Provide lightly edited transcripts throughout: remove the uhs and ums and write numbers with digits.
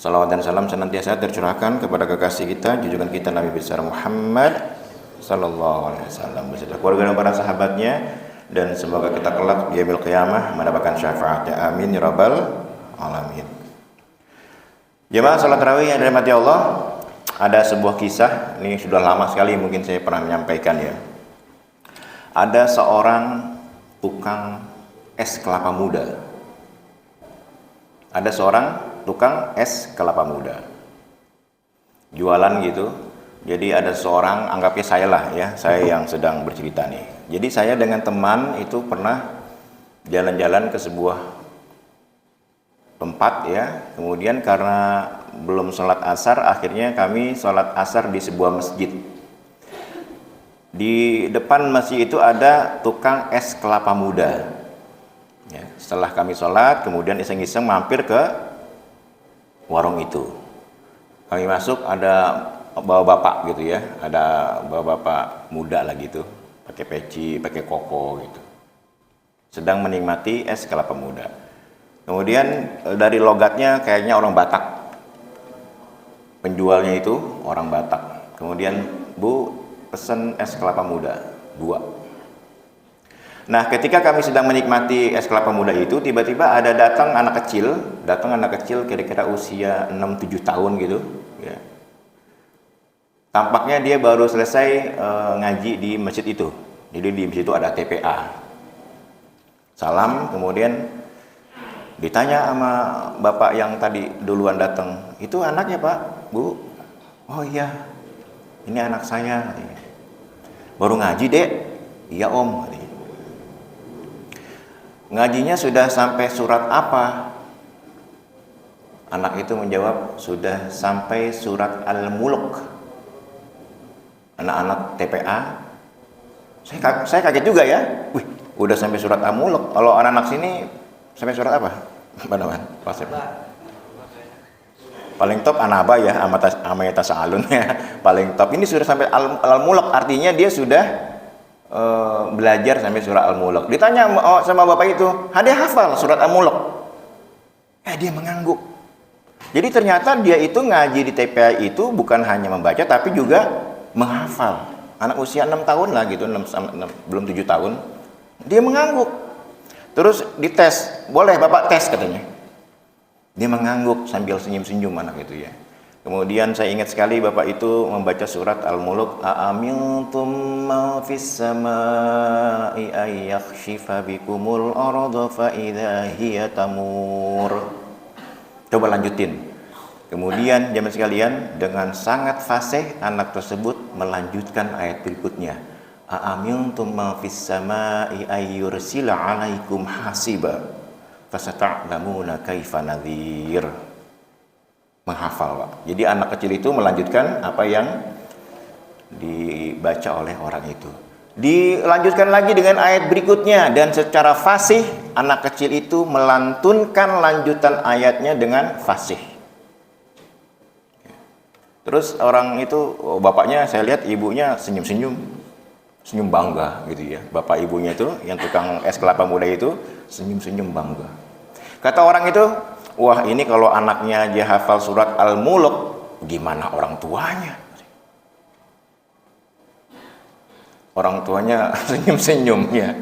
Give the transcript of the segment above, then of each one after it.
Salawat dan salam senantiasa tercurahkan kepada kekasih kita, junjungan kita Nabi besar Muhammad sallallahu alaihi wasallam beserta keluarga dan para sahabatnya, dan semoga kita kelak di yaumil qiyamah mendapatkan syafaatnya. Amin ya rabbal alamin. Jemaah salat tarawih yang dirahmati Allah, ada sebuah kisah, ini sudah lama sekali mungkin saya pernah menyampaikan ya. Ada seorang tukang es kelapa muda. Ada seorang tukang es kelapa muda. Jualan gitu. Jadi ada seorang, anggapnya saya lah ya, saya yang sedang bercerita nih. Jadi saya dengan teman itu pernah jalan-jalan ke sebuah tempat ya. Kemudian karena belum sholat asar, akhirnya kami sholat asar di sebuah masjid. Di depan masjid itu ada tukang es kelapa muda ya. Setelah kami sholat, kemudian iseng-iseng mampir ke warung itu. Kami masuk, ada bapak-bapak gitu ya, ada bapak-bapak muda lah gitu, pakai peci, pakai koko gitu, sedang menikmati es kelapa muda. Kemudian dari logatnya kayaknya orang Batak, penjualnya itu orang Batak. Kemudian, "Bu, pesen es kelapa muda 2." Nah, ketika kami sedang menikmati es kelapa muda itu, tiba-tiba ada datang anak kecil kira-kira usia 6-7 tahun gitu ya. Tampaknya dia baru selesai ngaji di masjid itu. Jadi di masjid itu ada TPA. Salam, kemudian ditanya sama bapak yang tadi duluan datang, "Itu anaknya, Pak, Bu?" "Oh iya, ini anak saya." "Baru ngaji, Dek?" "Iya, Om." "Ngajinya sudah sampai surat apa?" Anak itu menjawab, "Sudah sampai surat Al-Mulk." Anak-anak TPA, saya kaget juga ya. Wih, udah sampai surat Al-Mulk. Kalau anak-anak sini sampai surat apa? Paling top An-Naba ya, Amayata Sa'alun ya. Paling top. Ini sudah sampai Al-Mulk, artinya dia sudah belajar sampai surah Al-Mulk. Ditanya sama bapak itu, "Dia hafal surat Al-Mulk?" Dia mengangguk. Jadi ternyata dia itu ngaji di TPA itu bukan hanya membaca tapi juga menghafal. Anak usia 6 tahun lah gitu, 6, belum 7 tahun. Dia mengangguk. Terus dites, "Boleh Bapak tes?" katanya. Dia mengangguk sambil senyum-senyum anak itu ya. Kemudian saya ingat sekali bapak itu membaca surat Al-Mulk, "A'amintum ma fis samai ay yakhshifa bikumul arda fa idza hiya tamur." Coba lanjutin. Kemudian jemaah sekalian, dengan sangat fasih anak tersebut melanjutkan ayat berikutnya. "A'amintum ma fis samai ay yursila 'alaikum hasiba fasata'lamuna kaifa nadhir." Menghafal, Pak. Jadi anak kecil itu melanjutkan apa yang dibaca oleh orang itu. Dilanjutkan lagi dengan ayat berikutnya, dan secara fasih anak kecil itu melantunkan lanjutan ayatnya dengan fasih. Terus orang itu, bapaknya saya lihat, ibunya senyum-senyum, senyum bangga gitu ya. Bapak ibunya itu, yang tukang es kelapa muda itu, senyum-senyum bangga. Kata orang itu, "Wah, ini kalau anaknya aja hafal surat Al-Mulk, gimana orang tuanya?" Orang tuanya senyum-senyum ya.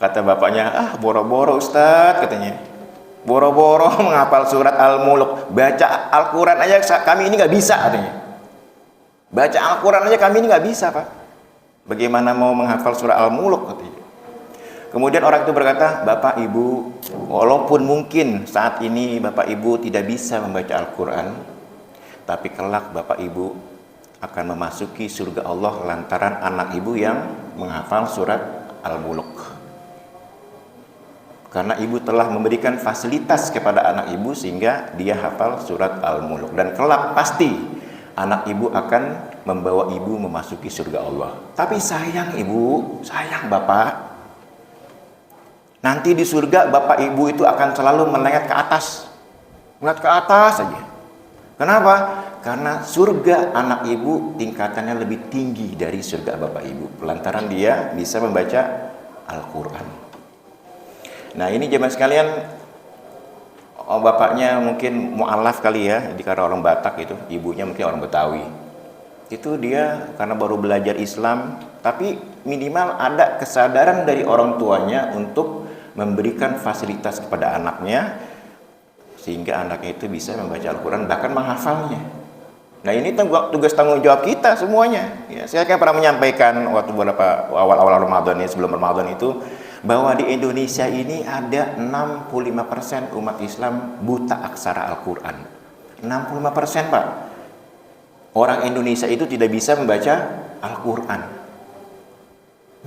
Kata bapaknya, "Boro-boro Ustadz," katanya. "Boro-boro menghafal surat Al-Mulk. Baca Al-Quran aja kami ini nggak bisa," katanya. "Baca Al-Quran aja kami ini nggak bisa, Pak. Bagaimana mau menghafal surat Al-Mulk?" katanya. Kemudian orang itu berkata, "Bapak Ibu, walaupun mungkin saat ini Bapak Ibu tidak bisa membaca Al-Quran, tapi kelak Bapak Ibu akan memasuki surga Allah lantaran anak Ibu yang menghafal surat Al-Mulk. Karena Ibu telah memberikan fasilitas kepada anak Ibu sehingga dia hafal surat Al-Mulk. Dan kelak pasti anak Ibu akan membawa Ibu memasuki surga Allah. Tapi sayang Ibu, sayang Bapak, nanti di surga Bapak Ibu itu akan selalu melihat ke atas. Melihat ke atas saja. Kenapa? Karena surga anak Ibu tingkatannya lebih tinggi dari surga Bapak Ibu. Lantaran dia bisa membaca Al-Quran." Nah, ini jemaah sekalian, bapaknya mungkin mu'alaf kali ya, karena orang Batak itu, ibunya mungkin orang Betawi. Itu dia karena baru belajar Islam, tapi minimal ada kesadaran dari orang tuanya untuk memberikan fasilitas kepada anaknya, sehingga anaknya itu bisa membaca Al-Quran, bahkan menghafalnya. Nah ini tugas tanggung jawab kita semuanya. Ya, saya kan pernah menyampaikan waktu beberapa awal-awal Ramadan ini, sebelum Ramadan itu, bahwa di Indonesia ini ada 65% umat Islam buta aksara Al-Quran. 65% Pak. Orang Indonesia itu tidak bisa membaca Al-Quran.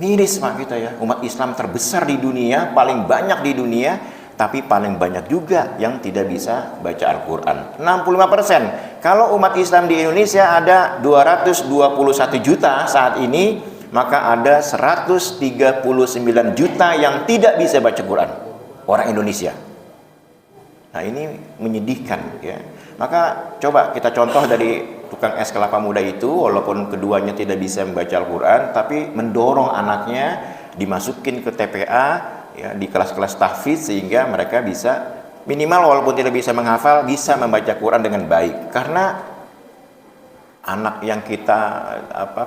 Miris Pak kita ya. Umat Islam terbesar di dunia, paling banyak di dunia, tapi paling banyak juga yang tidak bisa baca Al-Quran. 65%. Kalau umat Islam di Indonesia ada 221 juta saat ini, maka ada 139 juta yang tidak bisa baca Quran, orang Indonesia. Nah ini menyedihkan ya. Maka coba kita contoh dari tukang es kelapa muda itu, walaupun keduanya tidak bisa membaca Al-Quran, tapi mendorong anaknya dimasukin ke TPA ya, di kelas-kelas tahfidz, sehingga mereka bisa minimal walaupun tidak bisa menghafal, bisa membaca Quran dengan baik. Karena anak yang kita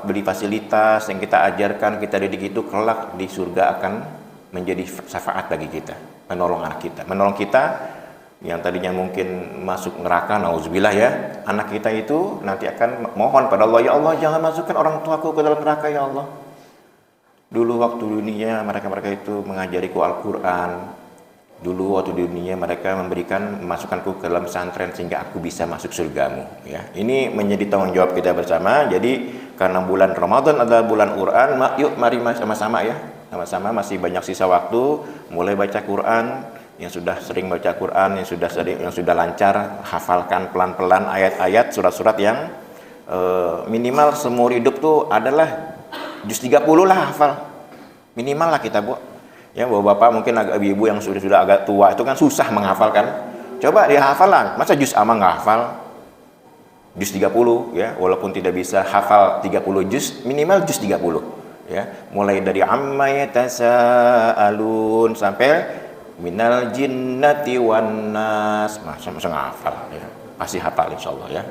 beli fasilitas, yang kita ajarkan, kita didik itu kelak di surga akan menjadi syafaat bagi kita, menolong anak kita, menolong kita yang tadinya mungkin masuk neraka, nauzubillah ya, anak kita itu nanti akan mohon pada Allah, ya Allah jangan masukkan orang tuaku ke dalam neraka ya Allah. Dulu waktu dunia mereka itu mengajariku Al-Quran. Dulu waktu di dunia mereka memasukkanku ke dalam pesantren sehingga aku bisa masuk surgamu ya. Ini menjadi tanggung jawab kita bersama. Jadi karena bulan Ramadan adalah bulan Quran, yuk mari sama-sama ya. Sama-sama masih banyak sisa waktu, mulai baca Quran. Yang sudah sering baca Quran, yang sudah lancar, hafalkan pelan-pelan ayat-ayat, surat-surat yang minimal seumur hidup tuh adalah juz 30 lah hafal. Minimal lah kita, Bu. Ya, bapak mungkin agak ibu yang sudah agak tua itu kan susah menghafalkan. Coba dia hafal lah. Masa juz amma nggak hafal? Juz 30 ya, walaupun tidak bisa hafal 30 juz, minimal juz 30 ya. Mulai dari amma yatasaalun sampai minal jinnati wan nas. Masa ngafal ya. Pasti hafal insyaallah ya.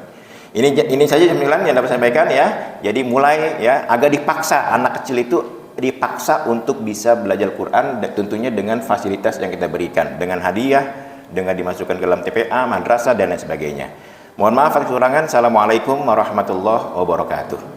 Ini saja cemilan yang dapat saya sampaikan ya. Jadi mulai ya, agak dipaksa anak kecil itu dipaksa untuk bisa belajar Quran, dan tentunya dengan fasilitas yang kita berikan, dengan hadiah, dengan dimasukkan ke dalam TPA, madrasah dan lain sebagainya. Mohon maaf atas kekurangan. Assalamualaikum warahmatullahi wabarakatuh.